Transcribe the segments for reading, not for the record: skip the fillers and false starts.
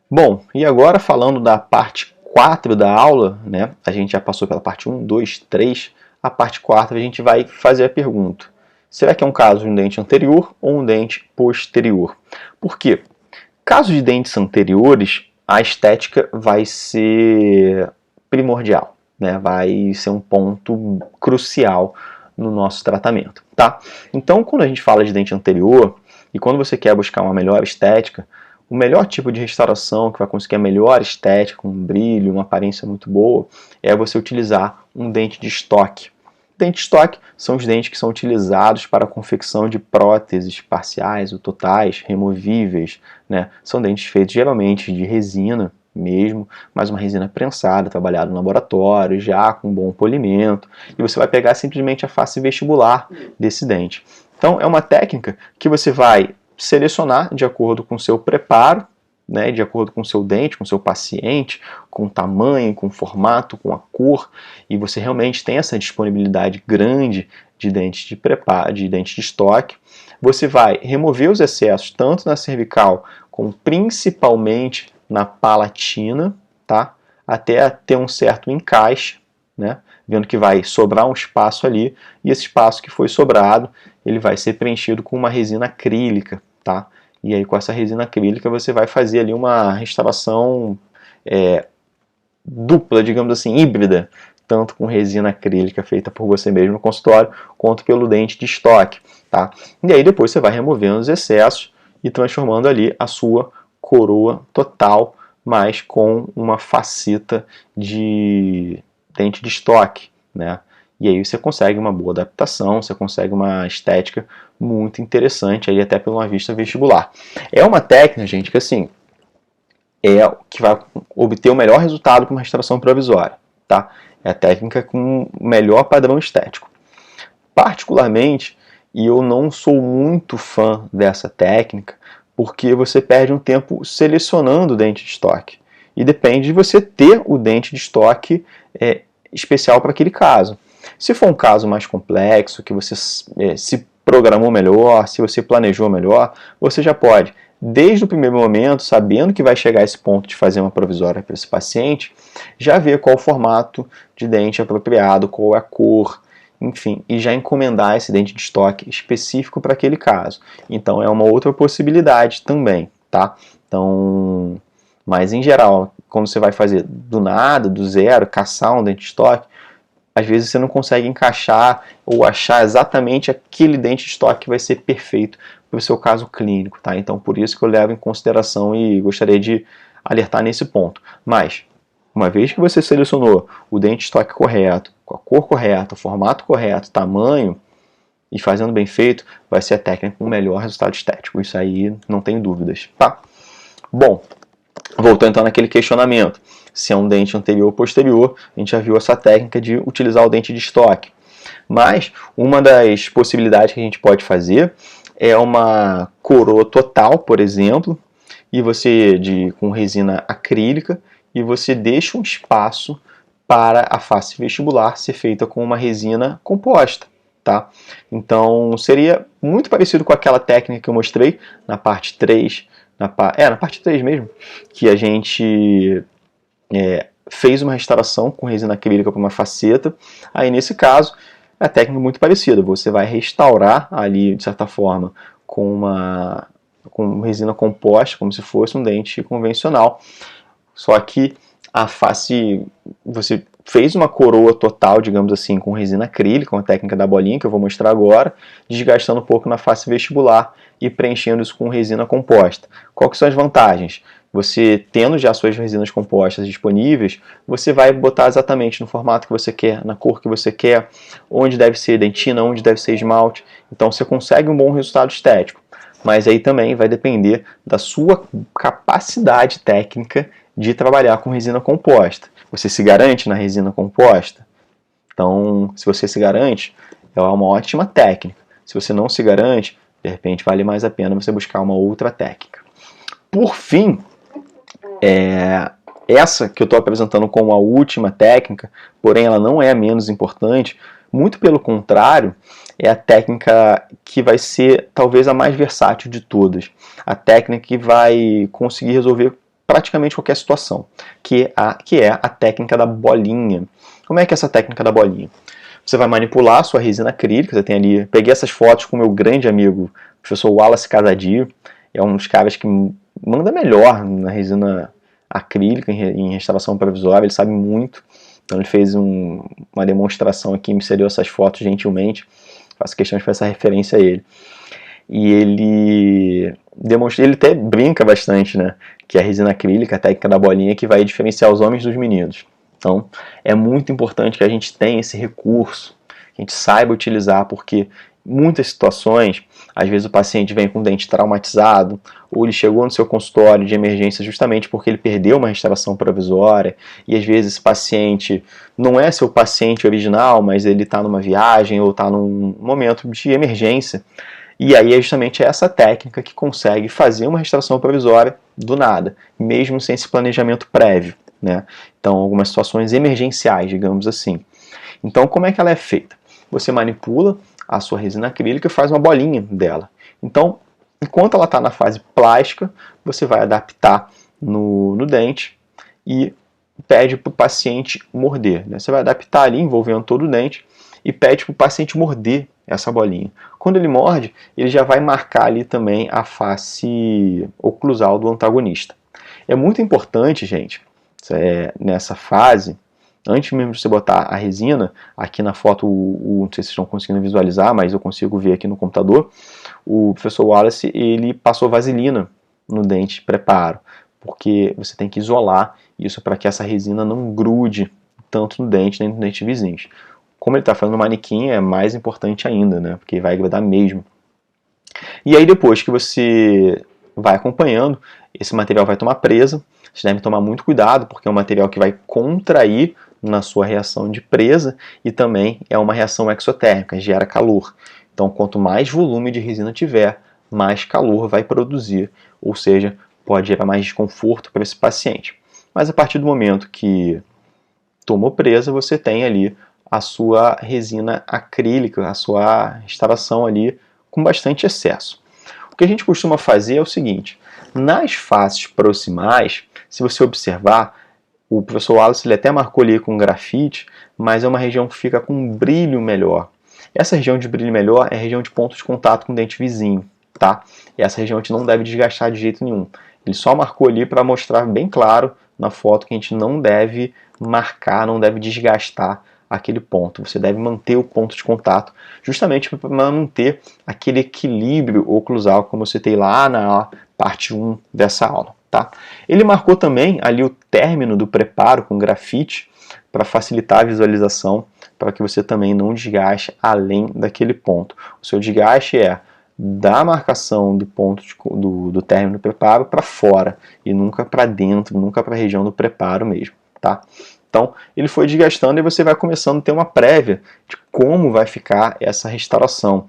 Bom, e agora falando da parte 4 da aula, né? A gente já passou pela parte 1, 2, 3, a parte 4 a gente vai fazer a pergunta: será que é um caso de um dente anterior ou um dente posterior? Por quê? Casos de dentes anteriores, a estética vai ser primordial, né? Vai ser um ponto crucial no nosso tratamento, tá? Então, quando a gente fala de dente anterior, e quando você quer buscar uma melhor estética, o melhor tipo de restauração que vai conseguir a melhor estética, um brilho, uma aparência muito boa, é você utilizar um dente de estoque. Dente de estoque são os dentes que são utilizados para a confecção de próteses parciais ou totais, removíveis, né? São dentes feitos geralmente de resina mesmo, mas uma resina prensada, trabalhada no laboratório, já com bom polimento, e você vai pegar simplesmente a face vestibular desse dente. Então é uma técnica que você vai selecionar de acordo com o seu preparo, né, de acordo com o seu dente, com o seu paciente, com o tamanho, com o formato, com a cor, e você realmente tem essa disponibilidade grande de dentes de preparo, de dente de estoque. Você vai remover os excessos tanto na cervical como principalmente na palatina, tá? Até ter um certo encaixe, né? Vendo que vai sobrar um espaço ali, e esse espaço que foi sobrado, ele vai ser preenchido com uma resina acrílica, tá? E aí com essa resina acrílica você vai fazer ali uma restauração dupla, digamos assim, híbrida, tanto com resina acrílica feita por você mesmo no consultório, quanto pelo dente de estoque, tá? E aí depois você vai removendo os excessos e transformando ali a sua coroa total, mas com uma faceta de dente de estoque, né? E aí você consegue uma boa adaptação, você consegue uma estética muito interessante, aí até por uma vista vestibular. É uma técnica, gente, que assim, que vai obter o melhor resultado para uma restauração provisória, tá? É a técnica com o melhor padrão estético. Particularmente, e eu não sou muito fã dessa técnica, porque você perde um tempo selecionando o dente de estoque. E depende de você ter o dente de estoque especial para aquele caso. Se for um caso mais complexo, que você se programou melhor, se você planejou melhor, você já pode, desde o primeiro momento, sabendo que vai chegar a esse ponto de fazer uma provisória para esse paciente, já ver qual o formato de dente apropriado, qual é a cor, enfim, e já encomendar esse dente de estoque específico para aquele caso. Então é uma outra possibilidade também, tá? Então, mas em geral, quando você vai fazer do nada, do zero, caçar um dente de estoque, às vezes você não consegue encaixar ou achar exatamente aquele dente de estoque que vai ser perfeito para o seu caso clínico, tá? Então por isso que eu levo em consideração e gostaria de alertar nesse ponto. Mas, uma vez que você selecionou o dente de estoque correto, com a cor correta, o formato correto, tamanho, e fazendo bem feito, vai ser a técnica com o melhor resultado estético. Isso aí não tem dúvidas, tá? Bom, voltando então naquele questionamento, se é um dente anterior ou posterior, a gente já viu essa técnica de utilizar o dente de estoque. Mas uma das possibilidades que a gente pode fazer é uma coroa total, por exemplo, e você com resina acrílica, e você deixa um espaço para a face vestibular ser feita com uma resina composta, tá? Então seria muito parecido com aquela técnica que eu mostrei na parte 3, na parte 3 mesmo, que a gente fez uma restauração com resina acrílica para uma faceta. Aí nesse caso, a técnica é muito parecida, você vai restaurar ali, de certa forma, com resina composta, como se fosse um dente convencional. Só que a face, você fez uma coroa total, digamos assim, com resina acrílica, com a técnica da bolinha, que eu vou mostrar agora, desgastando um pouco na face vestibular e preenchendo isso com resina composta. Qual que são as vantagens? Você, tendo já suas resinas compostas disponíveis, você vai botar exatamente no formato que você quer, na cor que você quer, onde deve ser dentina, onde deve ser esmalte. Então você consegue um bom resultado estético. Mas aí também vai depender da sua capacidade técnica de trabalhar com resina composta. Você se garante na resina composta? Então, se você se garante, é uma ótima técnica. Se você não se garante, de repente vale mais a pena você buscar uma outra técnica. Por fim, Essa que eu estou apresentando como a última técnica, porém ela não é a menos importante, muito pelo contrário, é a técnica que vai ser talvez a mais versátil de todas. A técnica que vai conseguir resolver praticamente qualquer situação, que é a técnica da bolinha. Como é que é essa técnica da bolinha? Você vai manipular a sua resina acrílica, você tem ali, peguei essas fotos com o meu grande amigo, o professor Wallace Casadio, é um dos caras que manda melhor na resina acrílica em restauração provisória, ele sabe muito. Então ele fez uma demonstração aqui, me cedeu essas fotos gentilmente, faço questão de fazer essa referência a ele. E ele até brinca bastante, né, que a resina acrílica, a técnica da bolinha, que vai diferenciar os homens dos meninos. Então é muito importante que a gente tenha esse recurso, que a gente saiba utilizar, porque em muitas situações, às vezes o paciente vem com o dente traumatizado, ou ele chegou no seu consultório de emergência justamente porque ele perdeu uma restauração provisória, e às vezes esse paciente não é seu paciente original, mas ele está numa viagem ou está num momento de emergência. E aí é justamente essa técnica que consegue fazer uma restauração provisória do nada, mesmo sem esse planejamento prévio, né? Então, algumas situações emergenciais, digamos assim. Então, como é que ela é feita? Você manipula a sua resina acrílica e faz uma bolinha dela. Então, enquanto ela está na fase plástica, você vai adaptar no dente e pede para o paciente morder, né? Você vai adaptar ali, envolvendo todo o dente, e pede para o paciente morder essa bolinha. Quando ele morde, ele já vai marcar ali também a face oclusal do antagonista. É muito importante, gente, nessa fase, antes mesmo de você botar a resina, aqui na foto, não sei se vocês estão conseguindo visualizar, mas eu consigo ver aqui no computador, o professor Wallace, ele passou vaselina no dente de preparo, porque você tem que isolar isso para que essa resina não grude tanto no dente nem no dente vizinhos. Como ele está fazendo manequim, é mais importante ainda, né? Porque vai grudar mesmo. E aí depois que você vai acompanhando, esse material vai tomar presa. Vocês devem tomar muito cuidado, porque é um material que vai contrair na sua reação de presa e também é uma reação exotérmica, gera calor. Então, quanto mais volume de resina tiver, mais calor vai produzir, ou seja, pode gerar mais desconforto para esse paciente. Mas a partir do momento que tomou presa, você tem ali a sua resina acrílica, a sua restauração ali com bastante excesso. O que a gente costuma fazer é o seguinte: nas faces proximais, se você observar, o professor Wallace ele até marcou ali com grafite, mas é uma região que fica com um brilho melhor. Essa região de brilho melhor é a região de ponto de contato com o dente vizinho, tá? E essa região a gente não deve desgastar de jeito nenhum. Ele só marcou ali para mostrar bem claro na foto que a gente não deve marcar, não deve desgastar aquele ponto. Você deve manter o ponto de contato justamente para manter aquele equilíbrio oclusal, como eu citei lá na parte 1 dessa aula. Tá? Ele marcou também ali o término do preparo com grafite para facilitar a visualização, para que você também não desgaste além daquele ponto. O seu desgaste é da marcação do ponto do término do preparo para fora e nunca para dentro, nunca para a região do preparo mesmo. Tá? Então, ele foi desgastando e você vai começando a ter uma prévia de como vai ficar essa restauração.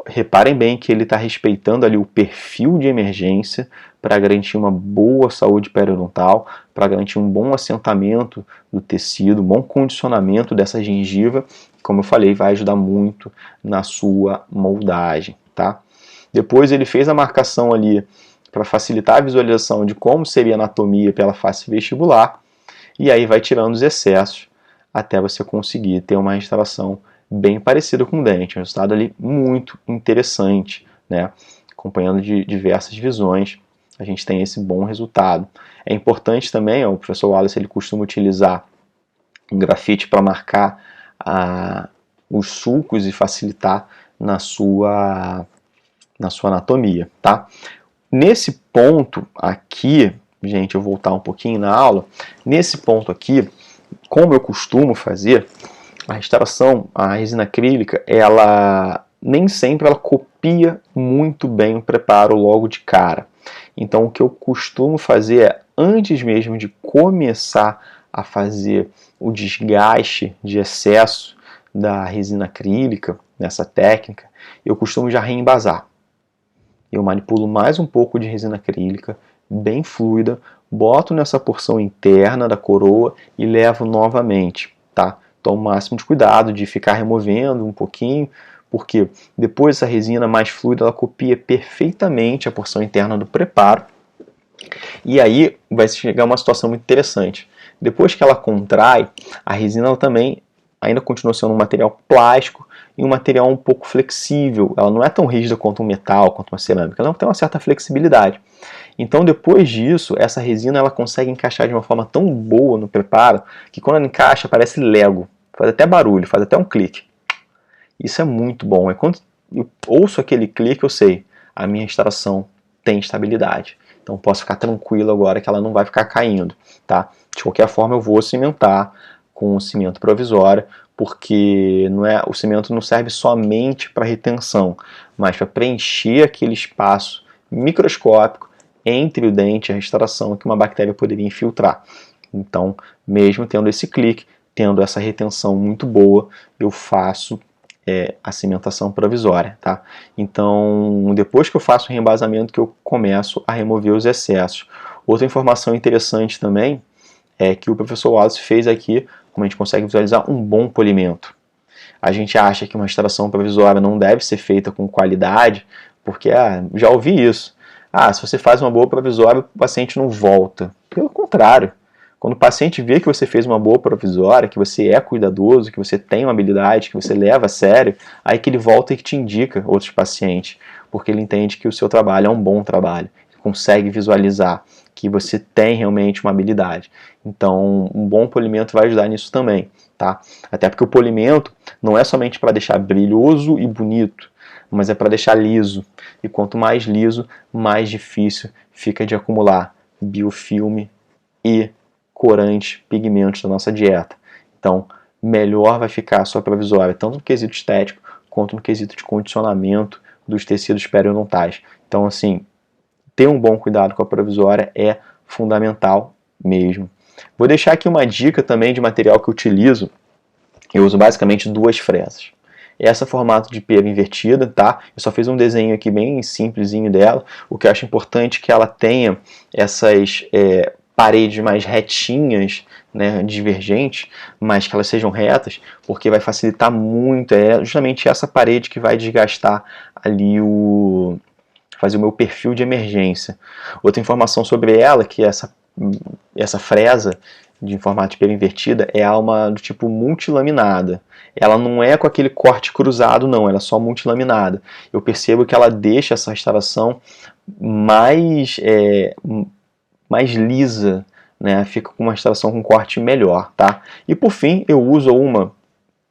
Reparem bem que ele está respeitando ali o perfil de emergência para garantir uma boa saúde periodontal, para garantir um bom assentamento do tecido, um bom condicionamento dessa gengiva, que, como eu falei, vai ajudar muito na sua moldagem. Tá? Depois ele fez a marcação ali para facilitar a visualização de como seria a anatomia pela face vestibular, e aí vai tirando os excessos até você conseguir ter uma restauração bem parecida com o dente. Um resultado ali muito interessante, né? Acompanhando de diversas visões, a gente tem esse bom resultado. É importante também, o professor Wallace ele costuma utilizar um grafite para marcar os sulcos e facilitar na sua anatomia, tá? Nesse ponto aqui, gente, eu vou voltar um pouquinho na aula. Nesse ponto aqui, como eu costumo fazer, a restauração, a resina acrílica, ela nem sempre ela copia muito bem o preparo logo de cara. Então, o que eu costumo fazer é, antes mesmo de começar a fazer o desgaste de excesso da resina acrílica, nessa técnica, eu costumo já reembasar. Eu manipulo mais um pouco de resina acrílica, bem fluida, boto nessa porção interna da coroa e levo novamente, tá? Então, o máximo de cuidado de ficar removendo um pouquinho, porque depois essa resina mais fluida, ela copia perfeitamente a porção interna do preparo. E aí vai chegar uma situação muito interessante. Depois que ela contrai, a resina ela também ainda continua sendo um material plástico e um material um pouco flexível. Ela não é tão rígida quanto um metal, quanto uma cerâmica. Ela tem uma certa flexibilidade. Então, depois disso, essa resina ela consegue encaixar de uma forma tão boa no preparo que quando ela encaixa parece Lego. Faz até barulho, faz até um clique. Isso é muito bom. É quando eu ouço aquele clique, eu sei, a minha instalação tem estabilidade. Então posso ficar tranquilo agora que ela não vai ficar caindo, tá? De qualquer forma eu vou cimentar com cimento provisório, porque o cimento não serve somente para retenção, mas para preencher aquele espaço microscópico entre o dente e a restauração que uma bactéria poderia infiltrar. Então, mesmo tendo esse clique, tendo essa retenção muito boa, eu faço a cimentação provisória, tá? Então, depois que eu faço o reembasamento, que eu começo a remover os excessos. Outra informação interessante também é que o professor Wallace fez aqui, como a gente consegue visualizar, um bom polimento. A gente acha que uma restauração provisória não deve ser feita com qualidade, porque já ouvi isso. Se você faz uma boa provisória, o paciente não volta. Pelo contrário. Quando o paciente vê que você fez uma boa provisória, que você é cuidadoso, que você tem uma habilidade, que você leva a sério, aí que ele volta e te indica outros pacientes, porque ele entende que o seu trabalho é um bom trabalho, consegue visualizar que você tem realmente uma habilidade. Então, um bom polimento vai ajudar nisso também, tá? Até porque o polimento não é somente para deixar brilhoso e bonito, mas é para deixar liso. E quanto mais liso, mais difícil fica de acumular biofilme e corante, pigmentos da nossa dieta. Então, melhor vai ficar a sua provisória, tanto no quesito estético, quanto no quesito de condicionamento dos tecidos periodontais. Então, assim, ter um bom cuidado com a provisória é fundamental mesmo. Vou deixar aqui uma dica também de material que eu utilizo. Eu uso basicamente 2 fresas. Essa formato de pera invertida, tá? Eu só fiz um desenho aqui bem simplesinho dela. O que eu acho importante é que ela tenha essas paredes mais retinhas, né, divergentes, mas que elas sejam retas, porque vai facilitar muito. É justamente essa parede que vai desgastar ali fazer o meu perfil de emergência. Outra informação sobre ela, que essa fresa de formato de pera invertida é uma do tipo multilaminada. Ela não é com aquele corte cruzado, não, ela é só multilaminada. Eu percebo que ela deixa essa restauração mais lisa, né? Fica com uma restauração com corte melhor, tá? E por fim, eu uso o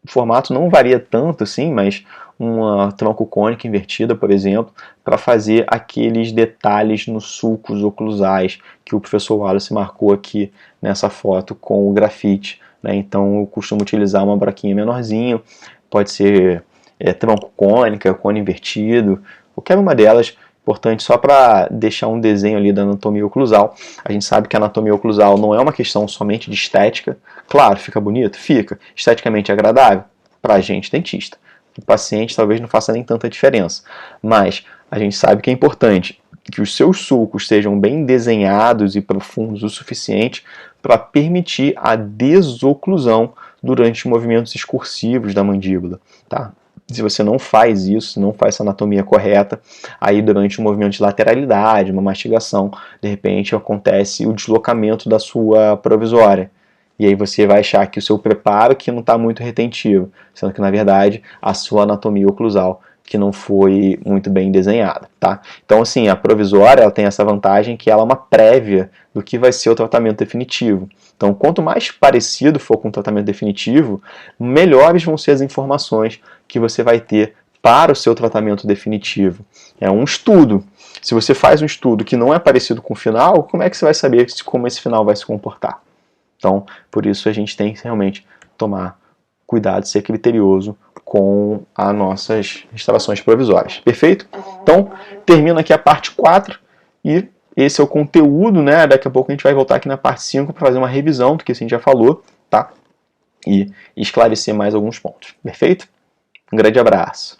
formato não varia tanto assim, mas uma tronco cônica invertida, por exemplo, para fazer aqueles detalhes nos sulcos oclusais que o professor Wallace marcou aqui nessa foto com o grafite, né? Então eu costumo utilizar uma broquinha menorzinha, pode ser tronco cônica, cone invertido, qualquer uma delas. Importante só para deixar um desenho ali da anatomia oclusal. A gente sabe que a anatomia oclusal não é uma questão somente de estética. Claro, fica bonito? Fica. Esteticamente agradável? Para a gente, dentista. O paciente talvez não faça nem tanta diferença. Mas a gente sabe que é importante que os seus sulcos sejam bem desenhados e profundos o suficiente para permitir a desoclusão durante movimentos excursivos da mandíbula, tá? Se você não faz isso, não faz essa anatomia correta, aí durante um movimento de lateralidade, uma mastigação, de repente acontece o deslocamento da sua provisória. E aí você vai achar que o seu preparo que não está muito retentivo, sendo que na verdade a sua anatomia oclusal que não foi muito bem desenhada, tá? Então assim, a provisória ela tem essa vantagem que ela é uma prévia do que vai ser o tratamento definitivo. Então, quanto mais parecido for com o tratamento definitivo, melhores vão ser as informações que você vai ter para o seu tratamento definitivo. É um estudo. Se você faz um estudo que não é parecido com o final, como é que você vai saber como esse final vai se comportar? Então, por isso a gente tem que realmente tomar cuidado, ser criterioso com as nossas instalações provisórias. Perfeito? Então, termina aqui a parte 4 e esse é o conteúdo, né? Daqui a pouco a gente vai voltar aqui na parte 5 para fazer uma revisão do que a gente já falou, tá? E esclarecer mais alguns pontos. Perfeito? Um grande abraço.